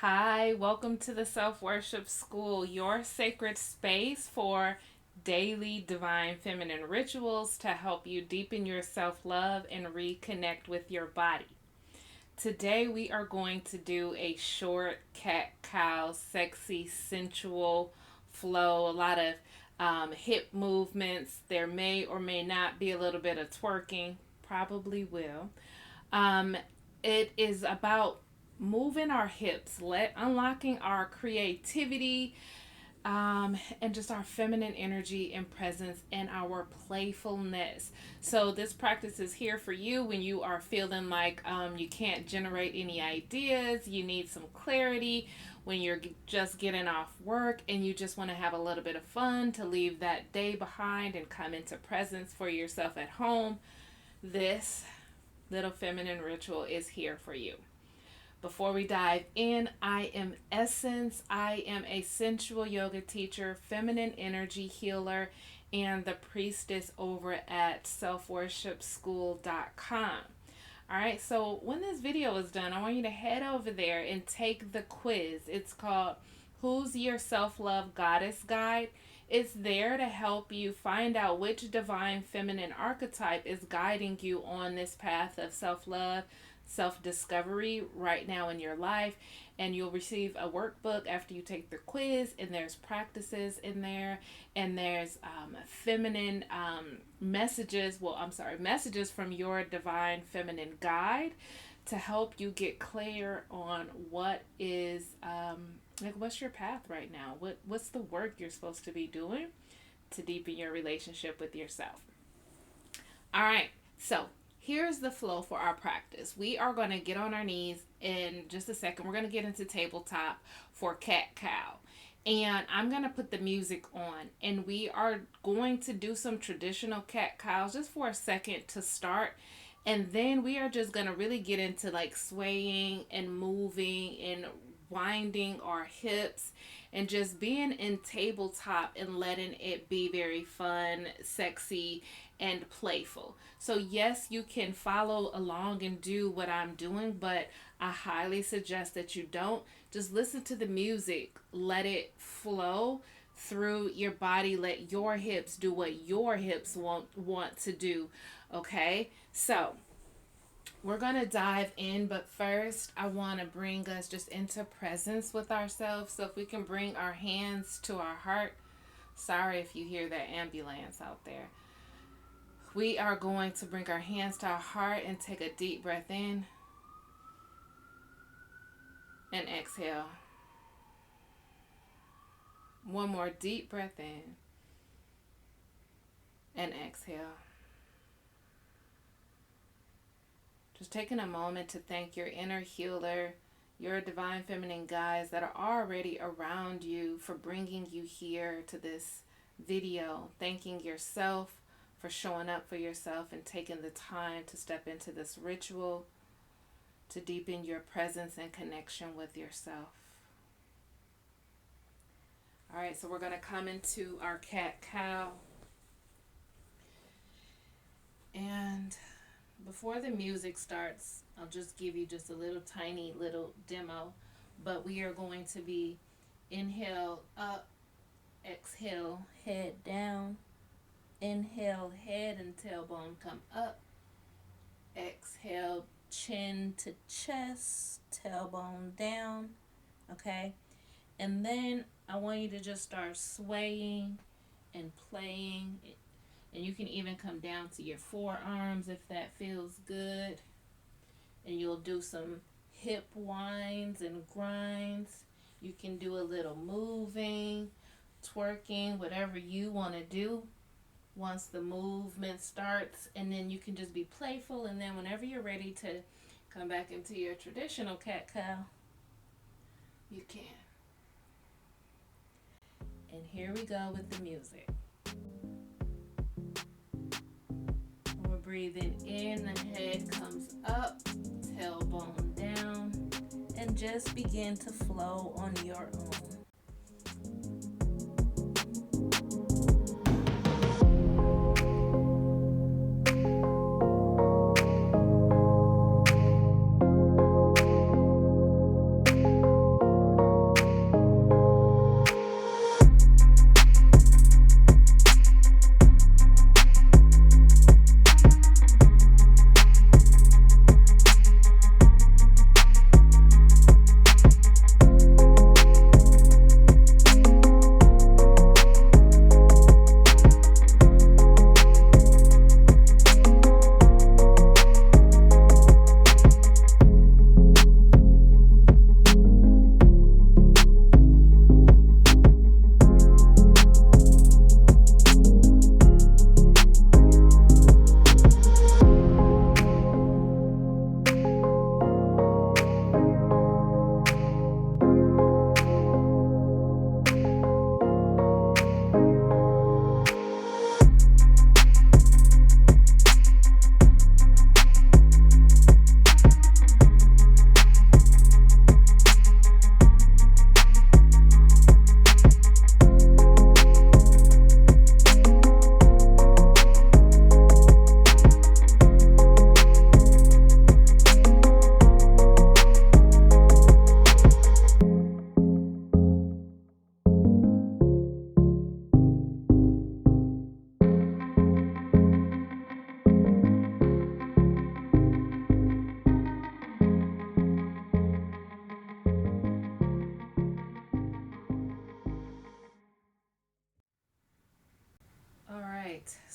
Hi, welcome to the Self Worship School, your sacred space for daily divine feminine rituals to help you deepen your self love and reconnect with your body. Today, we are going to do a short cat cow, sexy, sensual flow, a lot of hip movements. There may or may not be a little bit of twerking, probably will. Um, it is about moving our hips, unlocking our creativity, and just our feminine energy and presence and our playfulness. So this practice is here for you when you are feeling like you can't generate any ideas, you need some clarity, when you're just getting off work and you just want to have a little bit of fun to leave that day behind and come into presence for yourself at home. This little feminine ritual is here for you. Before we dive in, I am Essence. I am a sensual yoga teacher, feminine energy healer, and the priestess over at selfworshipschool.com. All right, so when this video is done, I want you to head over there and take the quiz. It's called Who's Your Self Love Goddess Guide? It's there to help you find out which divine feminine archetype is guiding you on this path of self love, self discovery right now in your life. And you'll receive a workbook after you take the quiz, and there's practices in there, and there's feminine messages from your divine feminine guide to help you get clear on what is like what's your path right now, what's the work you're supposed to be doing to deepen your relationship with yourself. All right, so here's the flow for our practice. We are going to get on our knees in just a second. We're going to get into tabletop for cat cow. And I'm going to put the music on. And we are going to do some traditional cat cows just for a second to start. And then we are just going to really get into like swaying and moving and winding our hips and just being in tabletop and letting it be very fun, sexy, and playful. So yes, you can follow along and do what I'm doing, but I highly suggest that you don't. Just listen to the music, let it flow through your body, let your hips do what your hips want to do. Okay, so we're going to dive in, but first I want to bring us just into presence with ourselves. So if we can bring our hands to our heart. Sorry if you hear that ambulance out there. We are going to bring our hands to our heart and take a deep breath in and exhale. One more deep breath in and exhale. Just taking a moment to thank your inner healer, your divine feminine guides that are already around you for bringing you here to this video. Thanking yourself for showing up for yourself and taking the time to step into this ritual to deepen your presence and connection with yourself. All right, so we're going to come into our cat cow. And before the music starts, I'll just give you just a little tiny little demo, but we are going to be inhale up, exhale, head down, inhale, head and tailbone come up, exhale, chin to chest, tailbone down, okay? And then I want you to just start swaying and playing. And you can even come down to your forearms if that feels good. And you'll do some hip winds and grinds. You can do a little moving, twerking, whatever you want to do once the movement starts. And then you can just be playful. And then whenever you're ready to come back into your traditional cat cow, you can. And here we go with the music. Breathing in, the head comes up, tailbone down, and just begin to flow on your own.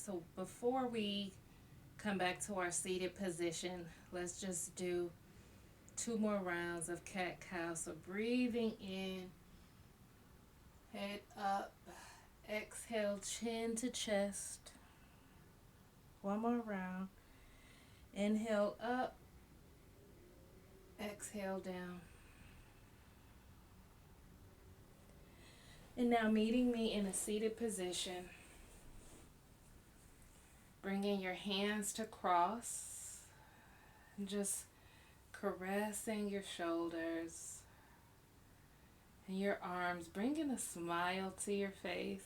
So before we come back to our seated position, let's just do 2 more rounds of cat cow. So breathing in, head up, exhale, chin to chest. 1 more round. Inhale up, exhale down. And now meeting me in a seated position. Bringing your hands to cross. And just caressing your shoulders and your arms. Bringing a smile to your face.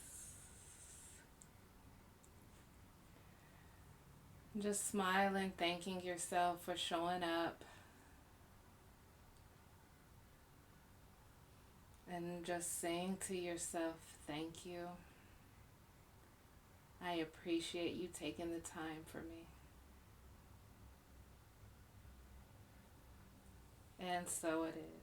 Just smiling, thanking yourself for showing up. And just saying to yourself, thank you. I appreciate you taking the time for me. And so it is.